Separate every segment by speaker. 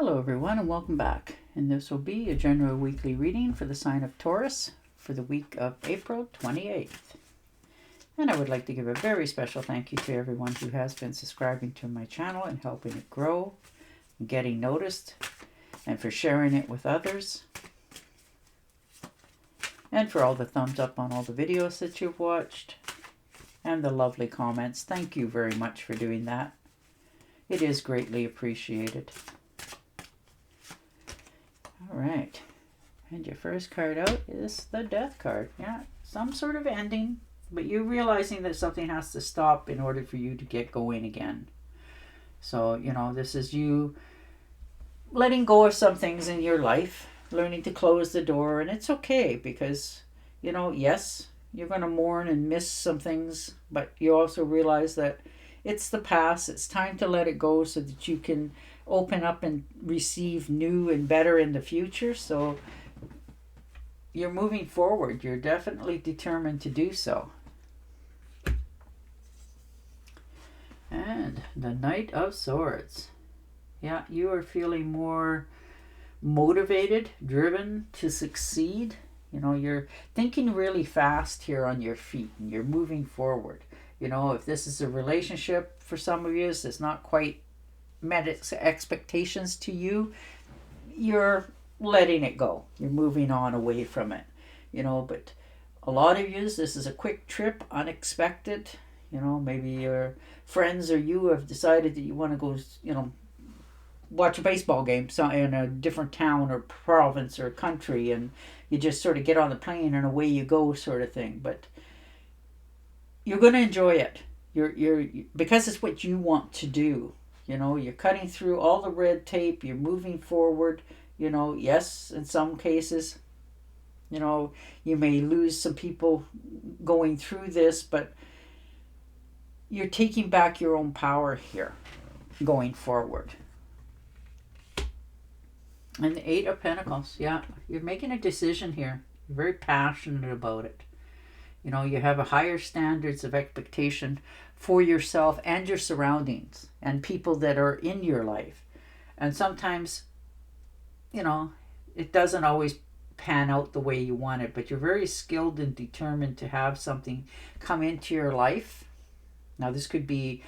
Speaker 1: Hello everyone and welcome back. And this will be a general weekly reading for the sign of Taurus for the week of April 28th. And I would like to give a very special thank you to everyone who has been subscribing to my channel and helping it grow, and getting noticed, and for sharing it with others. And for all the thumbs up on all the videos that you've watched and the lovely comments. Thank you very much for doing that. It is greatly appreciated. All right, and your first card out is the Death card. Yeah, some sort of ending, but you're realizing that something has to stop in order for you to get going again. So, this is you letting go of some things in your life, learning to close the door, and it's okay because, yes, you're going to mourn and miss some things, but you also realize that it's the past. It's time to let it go so that you can open up and receive new and better in the future. So you're moving forward. You're definitely determined to do so. And the Knight of Swords. Yeah, you are feeling more motivated, driven to succeed. You're thinking really fast here on your feet and you're moving forward. If this is a relationship for some of you, it's not quite met its expectations to you, you're letting it go. You're moving on away from it. But a lot of you, this is a quick trip, unexpected. Maybe your friends or you have decided that you want to go, watch a baseball game in a different town or province or country, and you just sort of get on the plane and away you go, sort of thing. But you're going to enjoy it. You're because it's what you want to do. You're cutting through all the red tape. You're moving forward. Yes, in some cases, you may lose some people going through this, but you're taking back your own power here going forward. And the Eight of Pentacles. Yeah, you're making a decision here. You're very passionate about it. You have a higher standards of expectation for yourself and your surroundings and people that are in your life. And sometimes, it doesn't always pan out the way you want it, but you're very skilled and determined to have something come into your life. Now, this could be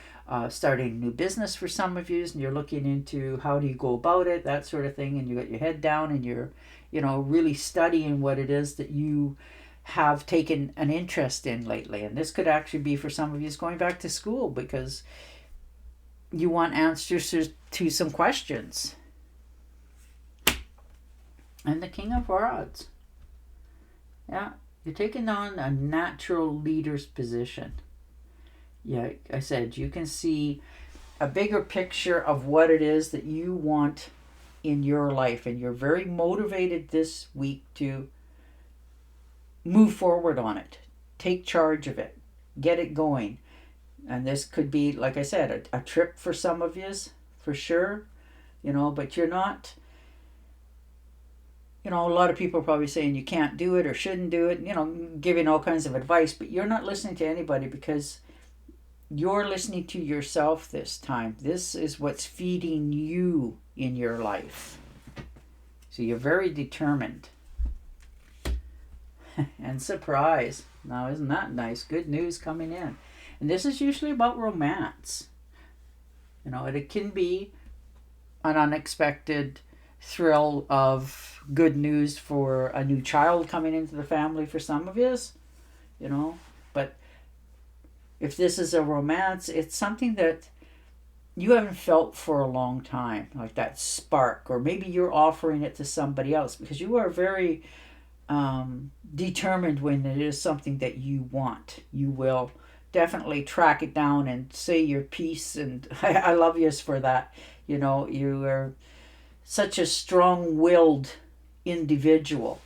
Speaker 1: starting a new business for some of you, and you're looking into how do you go about it, that sort of thing, and you got your head down and you're, really studying what it is that you have taken an interest in lately. And this could actually be for some of you going back to school because you want answers to some questions. And the King of Rods. Yeah, you're taking on a natural leader's position. Yeah, I said you can see a bigger picture of what it is that you want in your life, and you're very motivated this week to move forward on it. Take charge of it. Get it going. And this could be, like I said, a trip for some of you, for sure. But you're not, a lot of people are probably saying you can't do it or shouldn't do it, giving all kinds of advice. But you're not listening to anybody because you're listening to yourself this time. This is what's feeding you in your life. So you're very determined. And surprise. Now, isn't that nice? Good news coming in. And this is usually about romance. It can be an unexpected thrill of good news for a new child coming into the family for some of you, But if this is a romance, it's something that you haven't felt for a long time, like that spark. Or maybe you're offering it to somebody else because you are very determined when it is something that you want. You will definitely track it down and say your piece, and I love you for that. You are such a strong-willed individual.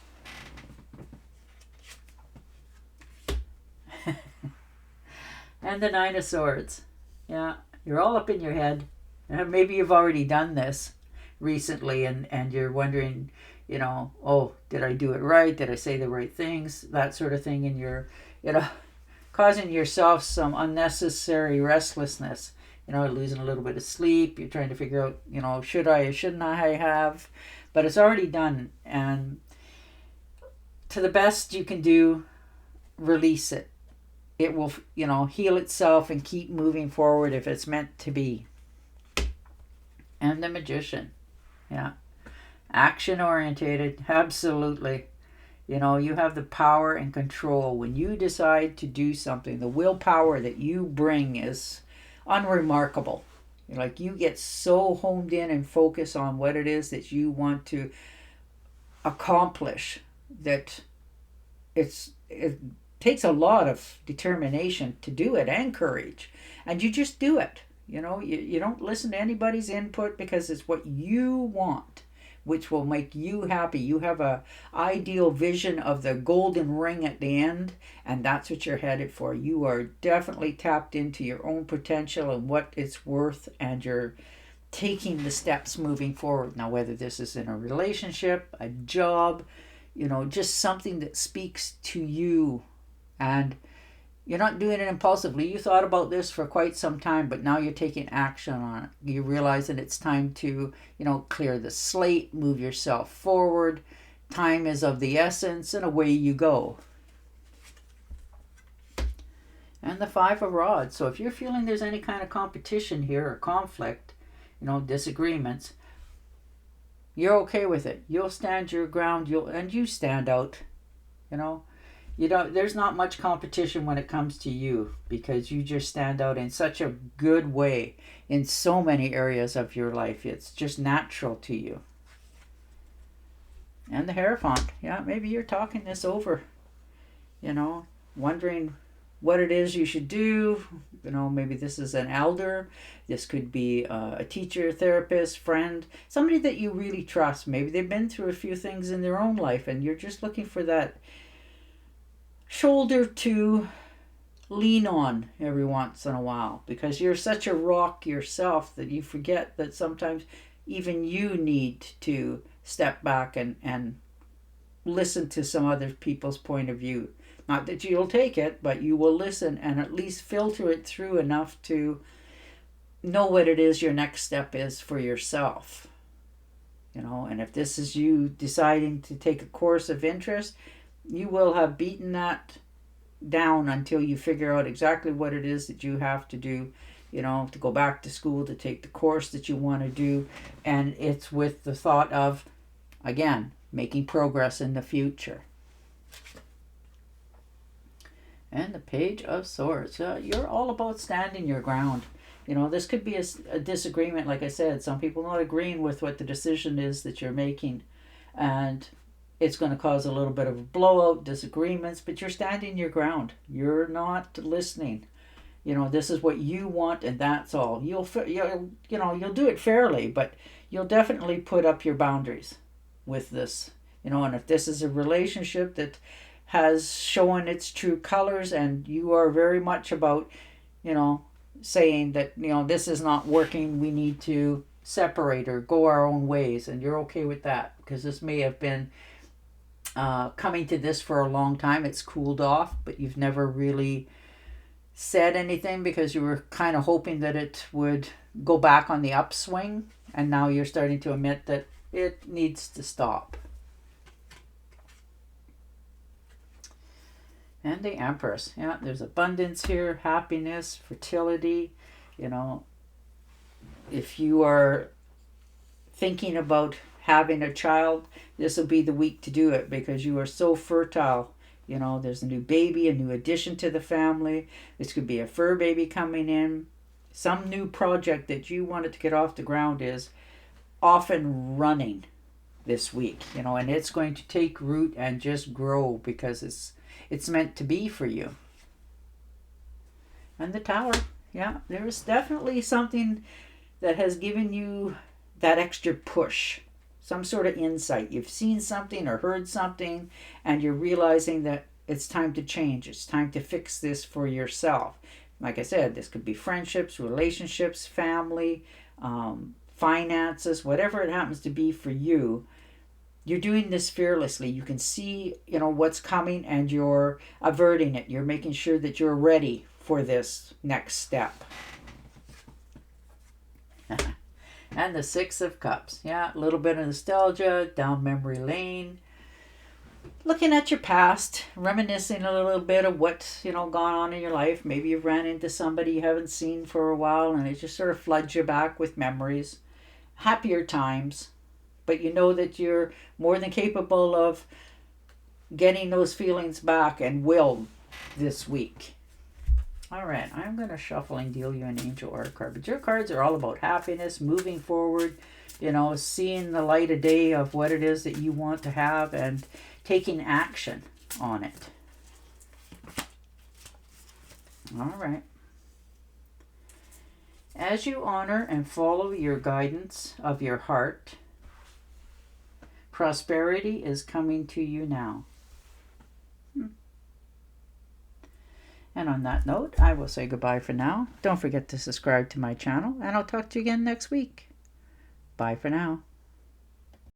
Speaker 1: And the Nine of Swords. Yeah, you're all up in your head. Maybe you've already done this recently and you're wondering, oh, did I do it right? Did I say the right things? That sort of thing. And you're, causing yourself some unnecessary restlessness losing a little bit of sleep. You're trying to figure out, should I or shouldn't I have? But it's already done. And to the best you can do, release it. It will, heal itself and keep moving forward if it's meant to be. And the Magician. Yeah. Action orientated. Absolutely. You have the power and control. When you decide to do something, the willpower that you bring is unremarkable. You get so honed in and focus on what it is that you want to accomplish that it takes a lot of determination to do it, and courage. And you just do it. You don't listen to anybody's input, because it's what you want, which will make you happy. You have a ideal vision of the golden ring at the end, and that's what you're headed for. You are definitely tapped into your own potential and what it's worth, and you're taking the steps moving forward. Now, whether this is in a relationship, a job, just something that speaks to you, and you're not doing it impulsively. You thought about this for quite some time, but now you're taking action on it. You realize that it's time to, clear the slate, move yourself forward. Time is of the essence, and away you go. And the Five of Rods. So if you're feeling there's any kind of competition here or conflict, disagreements, you're okay with it. You'll stand your ground. You stand out. There's not much competition when it comes to you, because you just stand out in such a good way in so many areas of your life. It's just natural to you. And the Hierophant. Yeah, maybe you're talking this over, wondering what it is you should do. Maybe this is an elder. This could be a teacher, therapist, friend, somebody that you really trust. Maybe they've been through a few things in their own life, and you're just looking for that shoulder to lean on every once in a while, because you're such a rock yourself that you forget that sometimes even you need to step back and listen to some other people's point of view. Not that you'll take it, but you will listen and at least filter it through enough to know what it is your next step is for yourself. And if this is you deciding to take a course of interest, you will have beaten that down until you figure out exactly what it is that you have to do, to go back to school, to take the course that you want to do. And it's with the thought of, again, making progress in the future. And the Page of Swords. You're all about standing your ground. This could be a disagreement, like I said. Some people not agreeing with what the decision is that you're making. And it's going to cause a little bit of a blowout, disagreements, but you're standing your ground. You're not listening. This is what you want, and that's all. You'll do it fairly, but you'll definitely put up your boundaries with this. And if this is a relationship that has shown its true colors, and you are very much about, saying that, this is not working, we need to separate or go our own ways, and you're okay with that, because this may have been coming to this for a long time. It's cooled off, but you've never really said anything because you were kind of hoping that it would go back on the upswing, and now you're starting to admit that it needs to stop. And the Empress. Yeah, there's abundance here, happiness, fertility. If you are thinking about having a child, this will be the week to do it, because you are so fertile. There's a new baby, a new addition to the family. This could be a fur baby coming in. Some new project that you wanted to get off the ground is off and running this week, and it's going to take root and just grow, because it's meant to be for you. And the Tower. Yeah, there's definitely something that has given you that extra push. Some sort of insight. You've seen something or heard something, and you're realizing that it's time to change. It's time to fix this for yourself. Like I said, this could be friendships, relationships, family, finances, whatever it happens to be for you. You're doing this fearlessly. You can see, what's coming, and you're averting it. You're making sure that you're ready for this next step. And the Six of Cups. Yeah, a little bit of nostalgia, down memory lane. Looking at your past, reminiscing a little bit of what's, gone on in your life. Maybe you've ran into somebody you haven't seen for a while and it just sort of floods you back with memories. Happier times. But you know that you're more than capable of getting those feelings back and will this week. All right, I'm going to shuffle and deal you an angel or a card. But your cards are all about happiness, moving forward, seeing the light of day of what it is that you want to have and taking action on it. All right. As you honor and follow your guidance of your heart, prosperity is coming to you now. And on that note, I will say goodbye for now. Don't forget to subscribe to my channel, and I'll talk to you again next week. Bye for now.